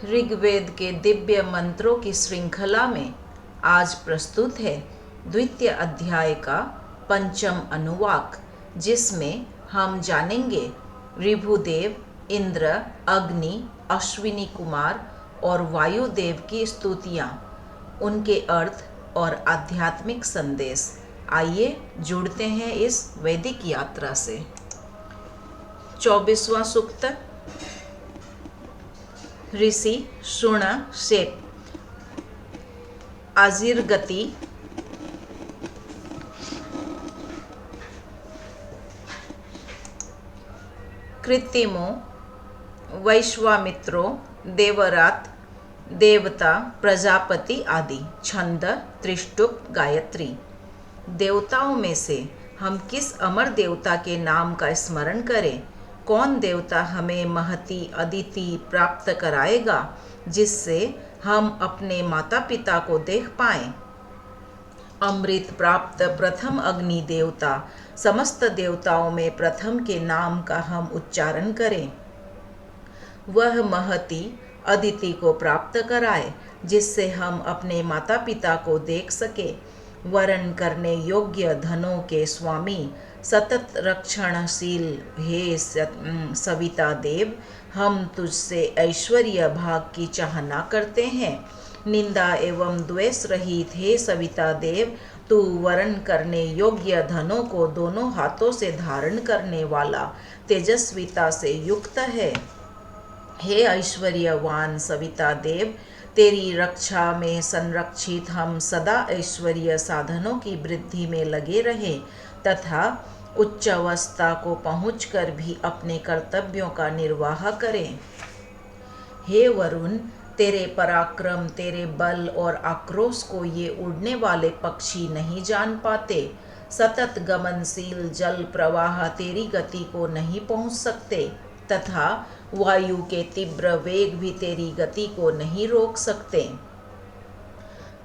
ऋग्वेद के दिव्य मंत्रों की श्रृंखला में आज प्रस्तुत है द्वितीय अध्याय का पंचम अनुवाक, जिसमें हम जानेंगे ऋभुदेव, इंद्र, अग्नि, अश्विनी कुमार और वायुदेव की स्तुतियाँ, उनके अर्थ और आध्यात्मिक संदेश। आइए जुड़ते हैं इस वैदिक यात्रा से। 24वां सूक्त। ऋषि शुण शेप आजिर्गति कृत्रिमो वैश्वामित्रो देवरात देवता प्रजापति आदि। छंद त्रिष्टुप गायत्री। देवताओं में से हम किस अमर देवता के नाम का स्मरण करें? कौन देवता हमें महती अदिति प्राप्त कराएगा, जिससे हम अपने माता पिता को देख पाएं? अमृत प्राप्त प्रथम अग्नि देवता समस्त देवताओं में प्रथम के नाम का हम उच्चारण करें। वह महती अदिति को प्राप्त कराए, जिससे हम अपने माता पिता को देख सके। वरण करने योग्य धनों के स्वामी सतत रक्षणशील हे सविता देव, हम तुझसे ऐश्वर्य भाग की चाहना करते हैं। निंदा एवं द्वेष रहित हे सविता देव, तू वरण करने योग्य धनों को दोनों हाथों से धारण करने वाला तेजस्विता से युक्त है। हे ऐश्वर्यवान सविता देव, तेरी रक्षा में संरक्षित हम सदा ऐश्वर्य साधनों की वृद्धि में लगे रहें तथा उच्च अवस्था को पहुंचकर भी अपने कर्तव्यों का निर्वाह करें। हे वरुण, तेरे पराक्रम, तेरे बल और आक्रोश को ये उड़ने वाले पक्षी नहीं जान पाते। सतत गमनशील जल प्रवाह तेरी गति को नहीं पहुंच सकते तथा वायु के तीव्र वेग भी तेरी गति को नहीं रोक सकते।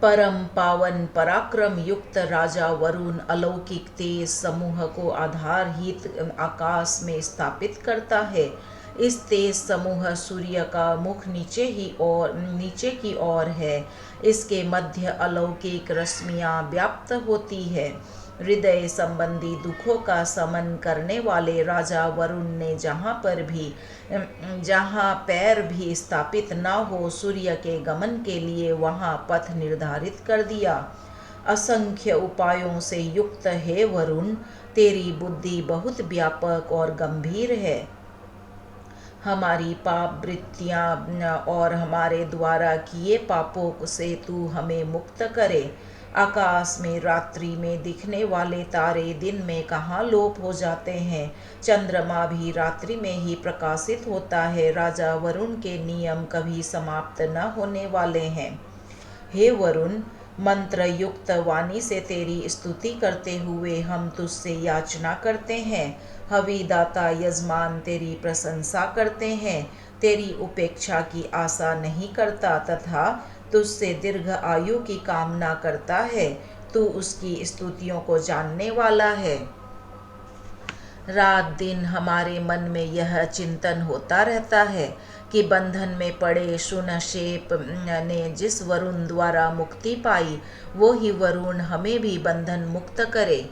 परम पावन पराक्रम युक्त राजा वरुण अलौकिक तेज समूह को आधारहित आकाश में स्थापित करता है। इस तेज समूह सूर्य का मुख नीचे की ओर है। इसके मध्य अलौकिक रश्मियां व्याप्त होती है। हृदय संबंधी दुखों का समन करने वाले राजा वरुण ने जहाँ पैर भी स्थापित न हो, सूर्य के गमन के लिए वहाँ पथ निर्धारित कर दिया। असंख्य उपायों से युक्त हे वरुण, तेरी बुद्धि बहुत व्यापक और गंभीर है। हमारी पाप वृत्तियाँ और हमारे द्वारा किए पापों से तू हमें मुक्त करे। आकाश में रात्रि में दिखने वाले तारे दिन में कहाँ लोप हो जाते हैं। चंद्रमा भी रात्रि में ही प्रकाशित होता है। राजा वरुण के नियम कभी समाप्त न होने वाले हैं। हे वरुण, मंत्र युक्त वाणी से तेरी स्तुति करते हुए हम तुझसे याचना करते हैं। हविदाता यजमान तेरी प्रशंसा करते हैं, तेरी उपेक्षा की आशा नहीं करता तथा तुझसे दीर्घ आयु की कामना करता है। तू उसकी स्तुतियों को जानने वाला है। रात दिन हमारे मन में यह चिंतन होता रहता है कि बंधन में पड़े शुनशेप ने जिस वरुण द्वारा मुक्ति पाई, वो ही वरुण हमें भी बंधन मुक्त करे।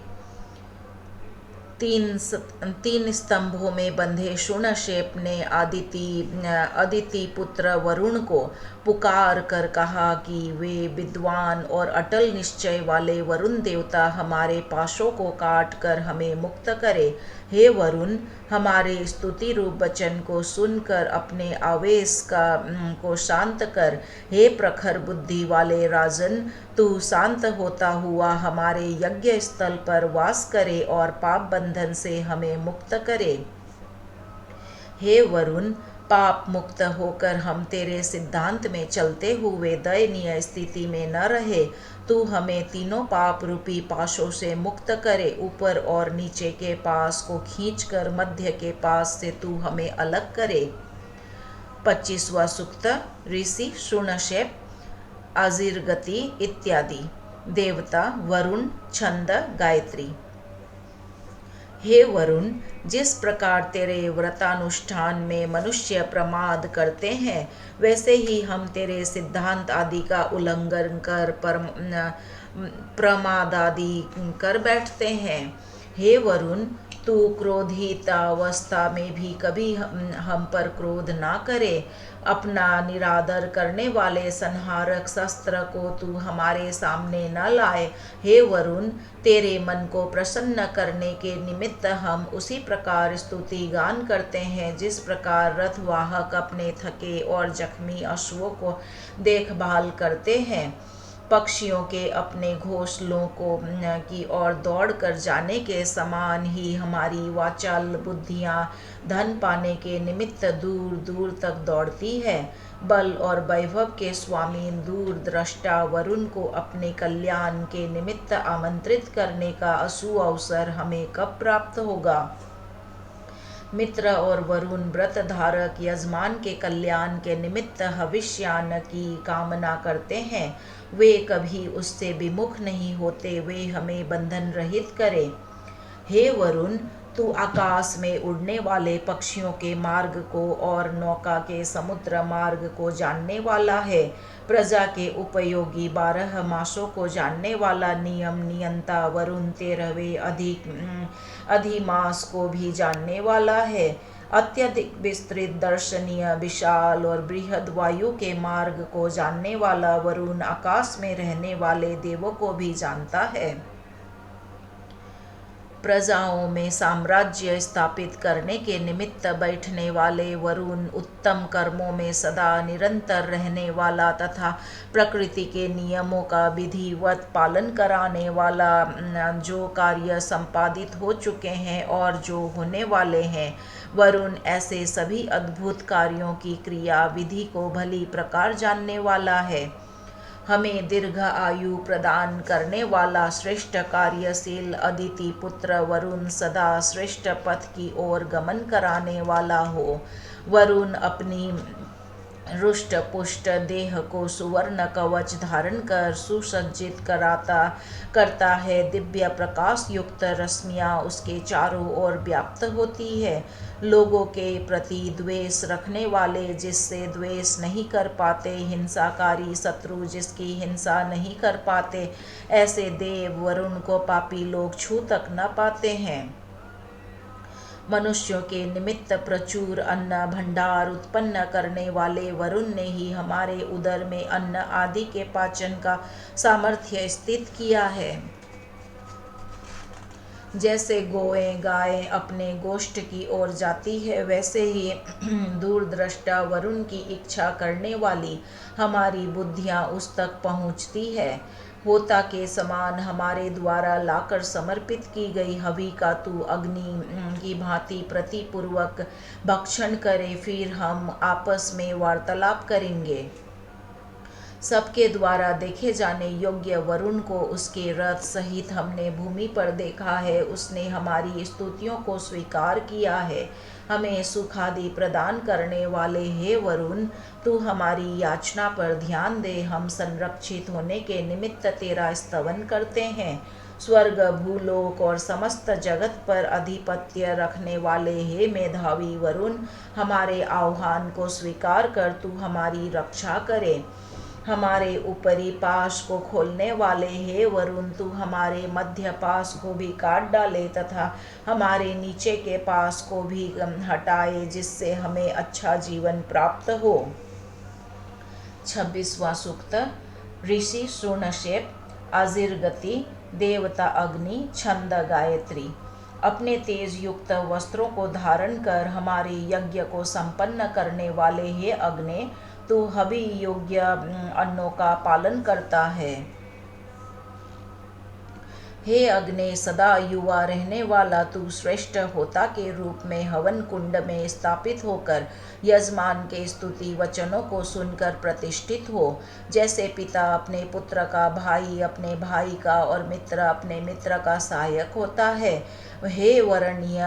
तीन स्तंभों में बंधे शुनशेप ने अदिति पुत्र वरुण को पुकार कर कहा कि वे विद्वान और अटल निश्चय वाले वरुण देवता हमारे पाशों को काट कर हमें मुक्त करे। हे वरुण, हमारे स्तुति रूप वचन को सुनकर अपने आवेश को शांत कर। हे प्रखर बुद्धि वाले राजन, तू शांत होता हुआ हमारे यज्ञ स्थल पर वास करे और पाप बंधन से हमें मुक्त करे। हे वरुण, पाप मुक्त होकर हम तेरे सिद्धांत में चलते हुए दयनीय स्थिति में न रहे। तू हमें तीनों पाप रूपी पाशों से मुक्त करे। ऊपर और नीचे के पास को खींचकर मध्य के पास से तू हमें अलग करे। 25वां सूक्त। ऋषि शुनशेप आजिर्गति इत्यादि। देवता वरुण। छंद गायत्री। हे वरुण, जिस प्रकार तेरे व्रतानुष्ठान में मनुष्य प्रमाद करते हैं, वैसे ही हम तेरे सिद्धांत आदि का उल्लंघन कर प्रमाद आदि कर बैठते हैं। हे वरुण, तू क्रोधितावस्था में भी कभी हम पर क्रोध ना करे। अपना निरादर करने वाले संहारक शस्त्र को तू हमारे सामने न लाए। हे वरुण, तेरे मन को प्रसन्न करने के निमित्त हम उसी प्रकार स्तुति गान करते हैं जिस प्रकार रथवाहक अपने थके और जख्मी अश्वों को देखभाल करते हैं। पक्षियों के अपने घोंसलों की ओर दौड़ कर जाने के समान ही हमारी वाचाल बुद्धियां धन पाने के निमित्त दूर दूर तक दौड़ती है। बल और वैभव के स्वामी दूरदृष्टा वरुण को अपने कल्याण के निमित्त आमंत्रित करने का सुअवसर हमें कब प्राप्त होगा। मित्र और वरुण व्रत धारक यजमान के कल्याण के निमित्त हविष्यान्न की कामना करते हैं। वे कभी उससे विमुख नहीं होते। वे हमें बंधन रहित करे। हे वरुण, तू आकाश में उड़ने वाले पक्षियों के मार्ग को और नौका के समुद्र मार्ग को जानने वाला है। प्रजा के उपयोगी 12 मासों को जानने वाला नियम नियंता वरुण 13वें अधिमास को भी जानने वाला है। अत्यधिक विस्तृत दर्शनीय विशाल और बृहद वायु के मार्ग को जानने वाला वरुण आकाश में रहने वाले देवों को भी जानता है। प्रजाओं में साम्राज्य स्थापित करने के निमित्त बैठने वाले वरुण उत्तम कर्मों में सदा निरंतर रहने वाला तथा प्रकृति के नियमों का विधिवत पालन कराने वाला, जो कार्य संपादित हो चुके हैं और जो होने वाले हैं। वरुण ऐसे सभी अद्भुत कार्यों की क्रिया विधि को भली प्रकार जानने वाला है। हमें दीर्घ आयु प्रदान करने वाला श्रेष्ठ कार्यशील अदिति पुत्र वरुण सदा श्रेष्ठ पथ की ओर गमन कराने वाला हो। वरुण अपनी रुष्ट पुष्ट देह को सुवर्ण कवच धारण कर सुसज्जित करता है। दिव्य प्रकाश युक्त रश्मियाँ उसके चारों ओर व्याप्त होती है। लोगों के प्रति द्वेष रखने वाले जिससे द्वेष नहीं कर पाते, हिंसाकारी शत्रु जिसकी हिंसा नहीं कर पाते, ऐसे देव वरुण को पापी लोग छू तक न पाते हैं। मनुष्यों के निमित्त प्रचुर अन्न भंडार उत्पन्न करने वाले वरुण ने ही हमारे उदर में अन्न आदि के पाचन का सामर्थ्य स्थित किया है। जैसे गायें अपने गोष्ठ की ओर जाती है, वैसे ही दूरदृष्टा वरुण की इच्छा करने वाली हमारी बुद्धियां उस तक पहुंचती है। होता के समान हमारे द्वारा लाकर समर्पित की गई हवि का तू अग्नि की भांति प्रतिपूर्वक भक्षण करे, फिर हम आपस में वार्तालाप करेंगे। सबके द्वारा देखे जाने योग्य वरुण को उसके रथ सहित हमने भूमि पर देखा है। उसने हमारी स्तुतियों को स्वीकार किया है। हमें सुख आदि प्रदान करने वाले हे वरुण, तू हमारी याचना पर ध्यान दे। हम संरक्षित होने के निमित्त तेरा स्तवन करते हैं। स्वर्ग भूलोक और समस्त जगत पर अधिपत्य रखने वाले हे मेधावी वरुण, हमारे आह्वान को स्वीकार कर तू हमारी रक्षा करे। हमारे ऊपरी पाश को खोलने वाले हे वरुण, तू हमारे मध्य पाश को भी काट डाले तथा हमारे नीचे के पास को भी हटाए, जिससे हमें अच्छा जीवन प्राप्त हो। 26वां सूक्त। ऋषि शूणशेप, अजिर गति, देवता अग्नि, छंद गायत्री। अपने तेज युक्त वस्त्रों को धारण कर हमारे यज्ञ को संपन्न करने वाले हे अग्नि, तू हवि योग्य अन्नों का पालन करता है। हे अग्नि, सदा युवा रहने वाला तू श्रेष्ठ होता के रूप में हवन कुंड में स्थापित होकर यजमान के स्तुति वचनों को सुनकर प्रतिष्ठित हो। जैसे पिता अपने पुत्र का, भाई अपने भाई का और मित्र अपने मित्र का सहायक होता है, हे वरणीय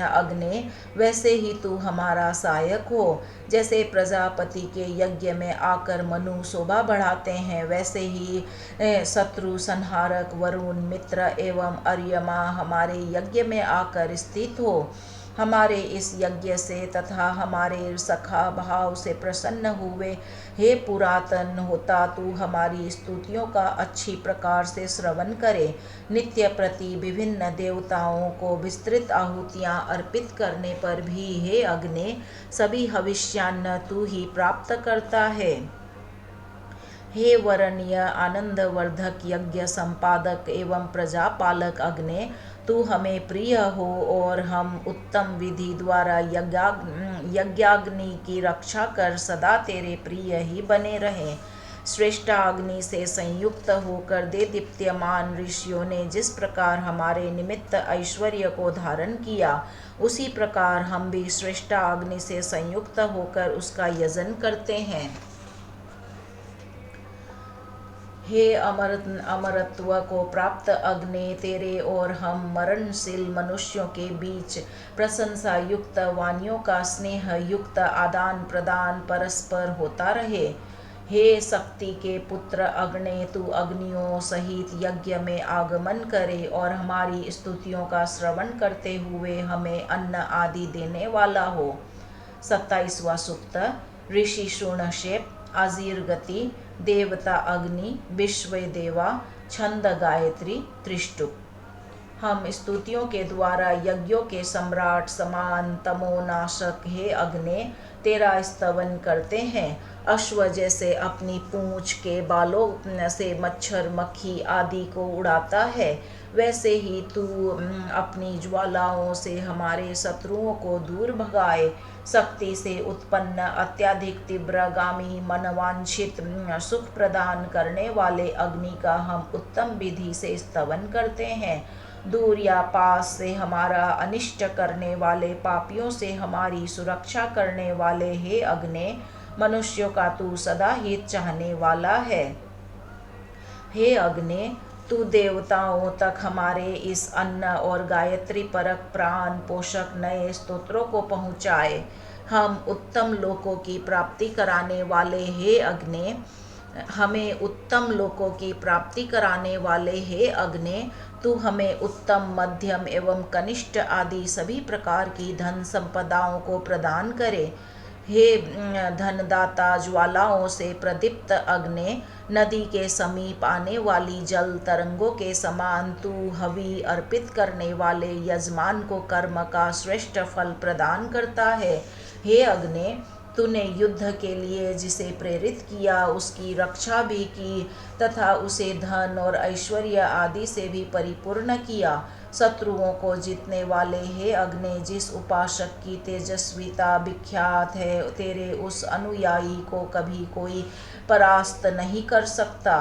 अग्नि, वैसे ही तू हमारा सहायक हो। जैसे प्रजापति के यज्ञ में आकर मनु शोभा बढ़ाते हैं, वैसे ही शत्रु संहारक वरुण, मित्र एवं अर्यमा हमारे यज्ञ में आकर स्थित हो। हमारे इस यज्ञ से तथा हमारे सखा भाव से प्रसन्न हुए। हे पुरातन होता, तू हमारी स्तुतियों का अच्छी प्रकार से श्रवण करे। नित्य प्रति विभिन्न देवताओं को विस्तृत आहुतियाँ अर्पित करने पर भी हे अग्नि, सभी हविष्यान्न तू ही प्राप्त करता है। हे वरणीय आनंदवर्धक यज्ञ संपादक एवं प्रजापालक अग्नि, तू हमें प्रिय हो और हम उत्तम विधि द्वारा यज्ञाग्नि की रक्षा कर सदा तेरे प्रिय ही बने रहें। श्रेष्ठाग्नि से संयुक्त होकर देदीप्यमान ऋषियों ने जिस प्रकार हमारे निमित्त ऐश्वर्य को धारण किया, उसी प्रकार हम भी श्रेष्ठाग्नि से संयुक्त होकर उसका यजन करते हैं। हे अमरत्व को प्राप्त अग्नि, तेरे और हम मरणशील मनुष्यों के बीच प्रशंसा युक्त वाणियों का स्नेह युक्त आदान प्रदान परस्पर होता रहे। हे शक्ति के पुत्र अग्नि, तू अग्नियों सहित यज्ञ में आगमन करे और हमारी स्तुतियों का श्रवण करते हुए हमें अन्न आदि देने वाला हो। 27वां सूक्त। ऋषि शूणशेप, आजीर गति, देवता अग्नि, विश्व देवा, छंद गायत्री, त्रिष्टुप। हम स्तुतियों के द्वारा यज्ञों के सम्राट समान तमोनाशक हे अग्नि, तेरा स्तवन करते हैं। अश्व जैसे अपनी पूंछ के बालों से मच्छर मक्खी आदि को उड़ाता है, वैसे ही तू अपनी ज्वालाओं से हमारे शत्रुओं को दूर भगाए। शक्ति से उत्पन्न अत्यधिक तीव्रगामी मनवांछित सुख प्रदान करने वाले अग्नि का हम उत्तम विधि से स्तवन करते हैं। दूर या पास से हमारा अनिष्ट करने वाले पापियों से हमारी सुरक्षा करने वाले हे अग्नि, मनुष्यों का तू सदा हित चाहने वाला है। हे अग्नि, तू देवताओं तक हमारे इस अन्न और गायत्री परक प्राण पोषक नए स्तोत्रों को पहुँचाए। हम उत्तम लोकों की प्राप्ति कराने वाले हे अग्नि, हमें उत्तम लोकों की प्राप्ति कराने वाले हे अग्नि, तू हमें उत्तम मध्यम एवं कनिष्ठ आदि सभी प्रकार की धन संपदाओं को प्रदान करे। हे धनदाता, ज्वालाओं से प्रदीप्त अग्नि, नदी के समीप आने वाली जल तरंगों के समान तू हवि अर्पित करने वाले यजमान को कर्म का श्रेष्ठ फल प्रदान करता है। हे अग्नि, तूने युद्ध के लिए जिसे प्रेरित किया उसकी रक्षा भी की तथा उसे धन और ऐश्वर्य आदि से भी परिपूर्ण किया। शत्रुओं को जीतने वाले हे अग्नि, जिस उपासक की तेजस्विता विख्यात है, तेरे उस अनुयायी को कभी कोई परास्त नहीं कर सकता।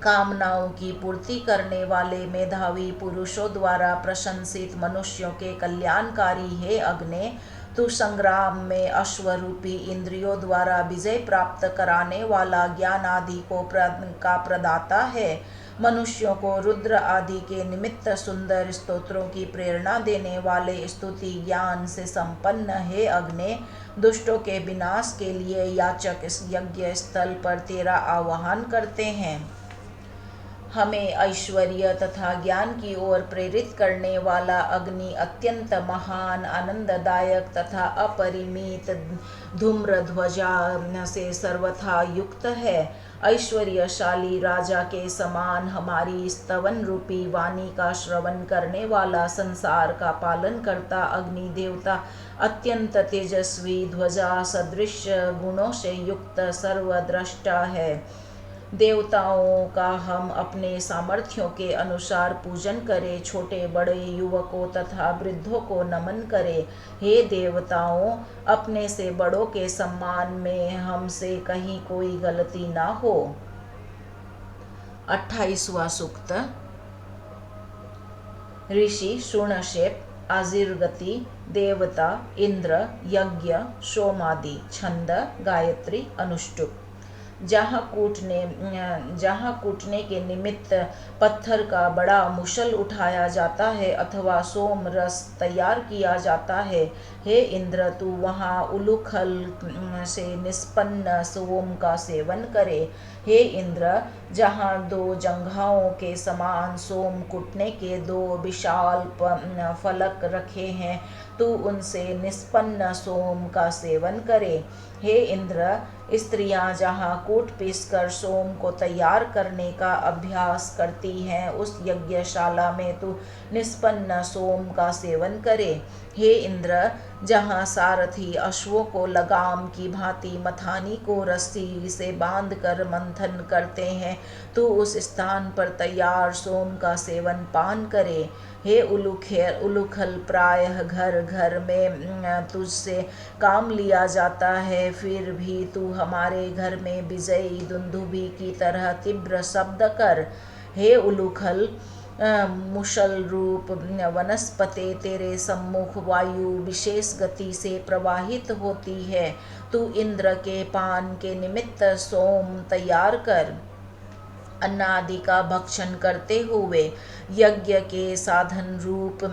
कामनाओं की पूर्ति करने वाले मेधावी पुरुषों द्वारा प्रशंसित मनुष्यों के कल्याणकारी हे अग्नि, तू संग्राम में अश्वरूपी इंद्रियों द्वारा विजय प्राप्त कराने वाला ज्ञान आदि का प्रदाता है। मनुष्यों को रुद्र आदि के निमित्त सुंदर स्तोत्रों की प्रेरणा देने वाले स्तुति ज्ञान से संपन्न हे अग्नि, दुष्टों के विनाश के लिए याचक इस यज्ञ स्थल पर तेरा आह्वान करते हैं। हमें ऐश्वर्य तथा ज्ञान की ओर प्रेरित करने वाला अग्नि अत्यंत महान, आनंददायक तथा अपरिमित धूम्रध्वजा से सर्वथा युक्त है। ऐश्वर्यशाली राजा के समान हमारी स्तवन रूपी वाणी का श्रवण करने वाला संसार का पालन करता अग्नि देवता अत्यंत तेजस्वी, ध्वजा सदृश गुणों से युक्त सर्वद्रष्टा है। देवताओं का हम अपने सामर्थ्यों के अनुसार पूजन करें, छोटे बड़े युवकों तथा वृद्धों को नमन करें। हे देवताओं, अपने से बड़ों के सम्मान में हमसे कहीं कोई गलती ना हो। 28वां सूक्त। ऋषि शूणशेप, आजीर्गति, देवता, इंद्र, यज्ञ, सोमादि, छंद, गायत्री, अनुष्टुप। जहाँ कूटने के निमित्त पत्थर का बड़ा मुशल उठाया जाता है अथवा सोम रस तैयार किया जाता है, हे इंद्र तू वहाँ उलूखल से निष्पन्न सोम का सेवन करे। हे इंद्र, जहाँ दो जंघाओं के समान सोम कूटने के दो विशाल फलक रखे हैं, तू उनसे निष्पन्न सोम का सेवन करे। हे इंद्र, स्त्रियां जहाँ कूट पीस कर सोम को तैयार करने का अभ्यास करती हैं, उस यज्ञशाला में तू निष्पन्न सोम का सेवन करे। हे इंद्र, जहाँ सारथी अश्वों को लगाम की भांति मथानी को रस्सी से बांध कर मंथन करते हैं, तू उस स्थान पर तैयार सोम का सेवन पान करे। हे उलूखल, प्रायः घर घर में तुझसे काम लिया जाता है, फिर भी तू हमारे घर में विजयी दुंदुभी की तरह तीव्र शब्द कर। हे उलूखल, मुशल रूप वनस्पति तेरे सम्मुख वायु विशेष गति से प्रवाहित होती है। तू इंद्र के पान के निमित्त सोम तैयार कर। अन्न आदि का भक्षण करते हुए यज्ञ के साधन रूप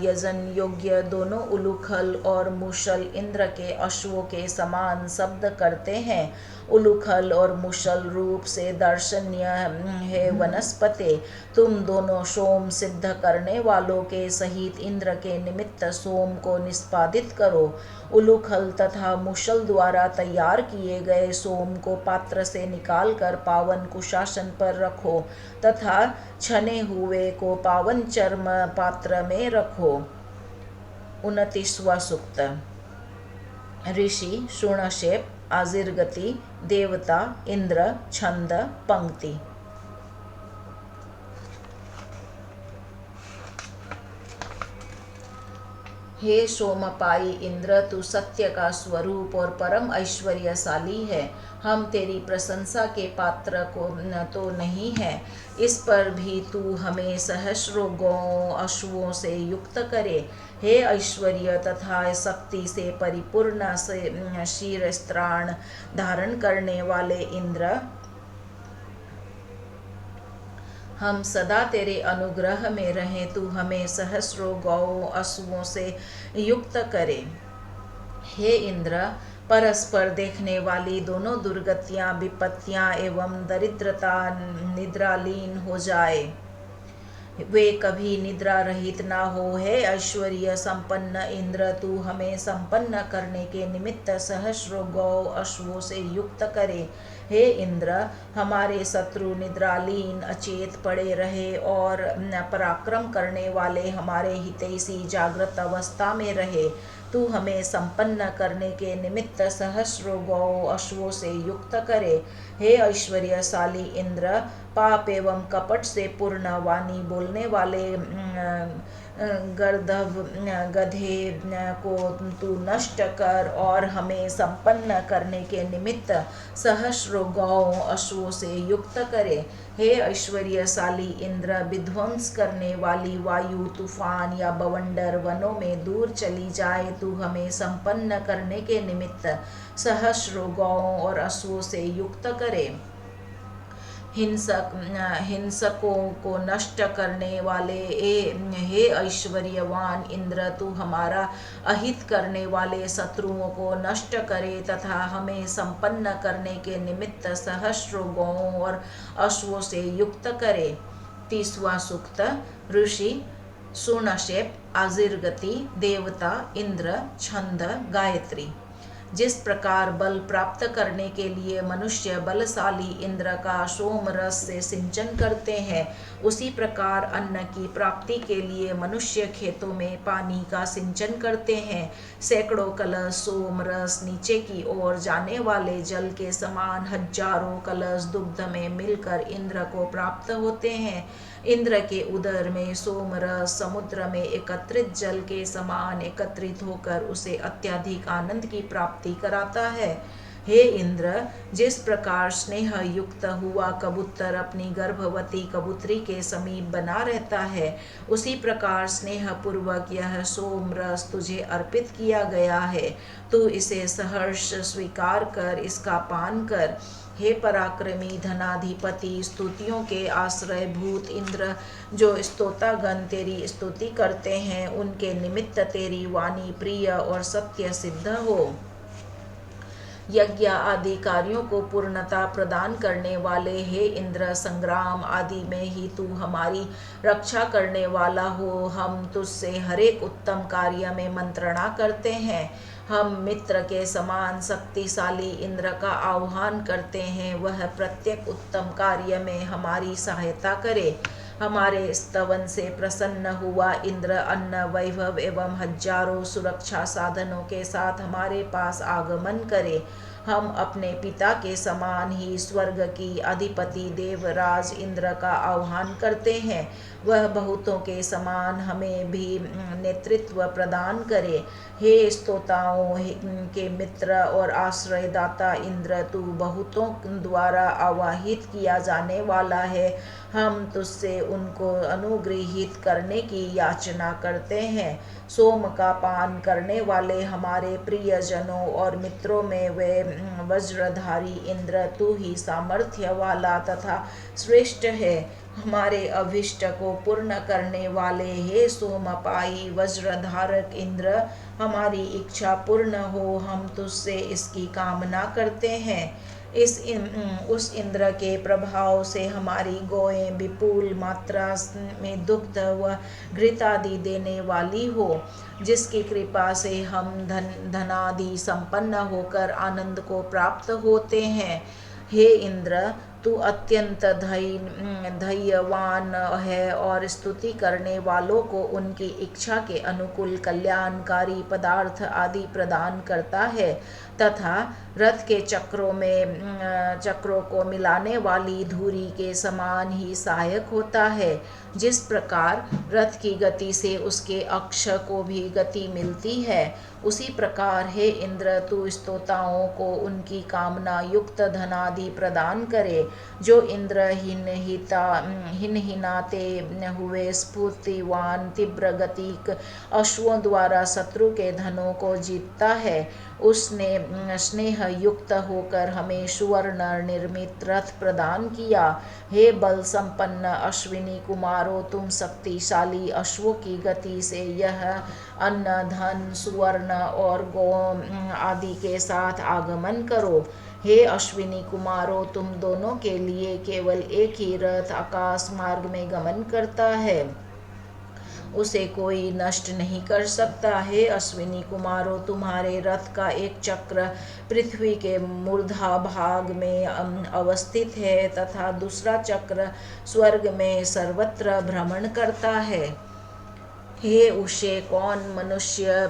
यजन योग्य दोनों उलूखल और मुशल इंद्र के अश्वों के समान शब्द करते हैं। उलूखल और मुशल रूप से दर्शनीय है वनस्पति, तुम दोनों सोम सिद्ध करने वालों के सहित इंद्र के निमित्त सोम को निष्पादित करो। उलूखल तथा मुशल द्वारा तैयार किए गए सोम को पात्र से निकालकर पावन कुशासन पर रखो तथा छने हुए को पावन चर्म पात्र में रखो। 29वां सूक्त। ऋषि, शूणशेप, आजिर्गति, देवता, इंद्र, छंद, पंक्ति। हे सोमपाई इंद्र, तू सत्य का स्वरूप और परम ऐश्वर्यशाली है। हम तेरी प्रशंसा के पात्र को तो नहीं है, इस पर भी तू हमें सहस्रों गौओं अश्वों से युक्त करे। हे ऐश्वर्य तथा शक्ति से परिपूर्ण शीर स्त्राण धारण करने वाले इंद्र, हम सदा तेरे अनुग्रह में रहें। तू हमें सहस्रों गौओं अश्वों से युक्त करे। हे इंद्र, परस्पर देखने वाली दोनों दुर्गतियां, विपत्तियां एवं दरिद्रता निद्रालीन हो जाए, वे कभी निद्रा रहित ना हो। हे ऐश्वर्य संपन्न इंद्र, तू हमें संपन्न करने के निमित्त सहस्रों गौ अश्वों से युक्त करे। हे इंद्र, हमारे शत्रु निद्रालीन अचेत पड़े रहे और पराक्रम करने वाले हमारे हितैषी जागृत अवस्था में रहे। तू हमें संपन्न करने के निमित्त सहस्रों गौ अश्वों से युक्त करे। हे ऐश्वर्यशाली इंद्र, पाप एवं कपट से पूर्ण वाणी बोलने वाले गर्दभ गधे को तू नष्ट कर और हमें संपन्न करने के निमित्त सहस्रों गौओं अश्वों से युक्त करे। हे ऐश्वर्यशाली इंद्र, विध्वंस करने वाली वायु, तूफान या बवंडर वनों में दूर चली जाए, तू हमें संपन्न करने के निमित्त सहस्रों गौओं और अश्वों से युक्त करे। हिंसकों को नष्ट करने वाले हे ऐश्वर्यवान इंद्र, तू हमारा अहित करने वाले शत्रुओं को नष्ट करे तथा हमें संपन्न करने के निमित्त सहस्रों गौओं और अश्वों से युक्त करे। 30वां सूक्त। ऋषि, शूणशेप, आजिर्गति, देवता, इंद्र, छंद, गायत्री। जिस प्रकार बल प्राप्त करने के लिए मनुष्य बलशाली इंद्र का सोम रस से सिंचन करते हैं, उसी प्रकार अन्न की प्राप्ति के लिए मनुष्य खेतों में पानी का सिंचन करते हैं। सैकड़ों कलश सोम रस नीचे की ओर जाने वाले जल के समान हजारों कलश दुग्ध में मिलकर इंद्र को प्राप्त होते हैं। इंद्र के उदर में सोम रस समुद्र में एकत्रित जल के समान एकत्रित होकर उसे अत्यधिक आनंद की प्राप्ति कराता है। हे इंद्र, जिस प्रकार स्नेह युक्त हुआ कबूतर अपनी गर्भवती कबूतरी के समीप बना रहता है, उसी प्रकार स्नेह पूर्वक यह सोम रस तुझे अर्पित किया गया है। तू इसे सहर्ष स्वीकार कर इसका पान कर। हे पराक्रमी धनाधिपति, स्तुतियों के आश्रय भूत इंद्र, जो स्तोतागण तेरी स्तुति करते हैं, उनके निमित्त तेरी वाणी प्रिय और सत्य सिद्ध हो। यज्ञ आदि कार्यों को पूर्णता प्रदान करने वाले हे इंद्र, संग्राम आदि में ही तू हमारी रक्षा करने वाला हो। हम तुझसे हरेक उत्तम कार्य में मंत्रणा करते हैं। हम मित्र के समान शक्तिशाली इंद्र का आह्वान करते हैं, वह प्रत्येक उत्तम कार्य में हमारी सहायता करे। हमारे स्तवन से प्रसन्न हुआ इंद्र अन्न वैभव एवं हजारों सुरक्षा साधनों के साथ हमारे पास आगमन करे। हम अपने पिता के समान ही स्वर्ग की अधिपति देवराज इंद्र का आह्वान करते हैं। वह बहुतों के समान हमें भी नेतृत्व प्रदान करे। हे स्तोताओं के मित्र और आश्रयदाता इंद्र, तू बहुतों द्वारा आवाहित किया जाने वाला है। हम तुझसे उनको अनुग्रहित करने की याचना करते हैं। सोम का पान करने वाले हमारे प्रियजनों और मित्रों में वे वज्रधारी इंद्र, तू ही सामर्थ्य वाला तथा श्रेष्ठ है। हमारे अभिष्ट को पूर्ण करने वाले हे सोमपाई वज्रधारक इंद्र, हमारी इच्छा पूर्ण हो, हम तुझसे इसकी कामना करते हैं। उस इंद्र के प्रभाव से हमारी गौएं विपुल मात्रा में दुग्ध व घृतादि देने वाली हो, जिसकी कृपा से हम धनादि संपन्न होकर आनंद को प्राप्त होते हैं। हे इंद्र, तू अत्यंत धैर्यवान है और स्तुति करने वालों को उनकी इच्छा के अनुकूल कल्याणकारी पदार्थ आदि प्रदान करता है तथा रथ के चक्रों को मिलाने वाली धुरी के समान ही सहायक होता है। जिस प्रकार रथ की गति से उसके अक्ष को भी गति मिलती है, उसी प्रकार हे इंद्र, तू स्तोताओं को उनकी कामना युक्त धनादि प्रदान करे। जो इंद्र हिनहिनाते हुए स्फूर्तिवान तीव्र गतिक अश्वों द्वारा शत्रु के धनों को जीतता है, उसने स्नेह युक्त होकर हमें सुवर्ण निर्मित रथ प्रदान किया। हे बल संपन्न अश्विनी कुमारों, तुम शक्तिशाली अश्वों की गति से यह अन्न धन सुवर्ण और गौ आदि के साथ आगमन करो। हे अश्विनी कुमारों, तुम दोनों के लिए केवल एक ही रथ आकाश मार्ग में गमन करता है, उसे कोई नष्ट नहीं कर सकता। हे अश्विनी कुमारों, तुम्हारे रथ का एक चक्र पृथ्वी के मूर्धा भाग में अवस्थित है तथा दूसरा चक्र स्वर्ग में सर्वत्र भ्रमण करता है। हे उषे, कौन मनुष्य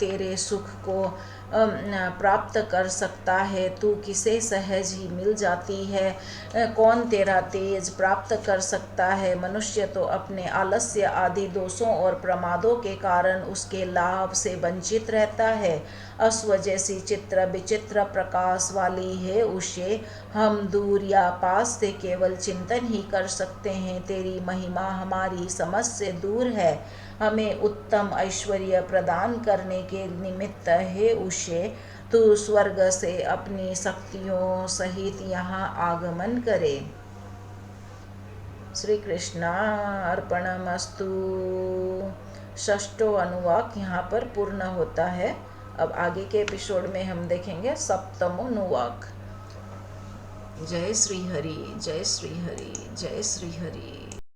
तेरे सुख को प्राप्त कर सकता है? तू किसे सहज ही मिल जाती है? कौन तेरा तेज प्राप्त कर सकता है? मनुष्य तो अपने आलस्य आदि दोषों और प्रमादों के कारण उसके लाभ से वंचित रहता है। अश्व जैसी चित्र विचित्र प्रकाश वाली है उषे, हम दूर या पास से केवल चिंतन ही कर सकते हैं। तेरी महिमा हमारी समझ से दूर है। हमें उत्तम ऐश्वर्य प्रदान करने के निमित्त हे उषे, तू स्वर्ग से अपनी शक्तियों सहित यहाँ आगमन करे। श्री कृष्णा अर्पणमस्तु। षष्ठो अनुवाक यहाँ पर पूर्ण होता है। अब आगे के एपिसोड में हम देखेंगे सप्तमो अनुवाक। जय श्री हरि, जय श्री हरि, जय श्री हरि।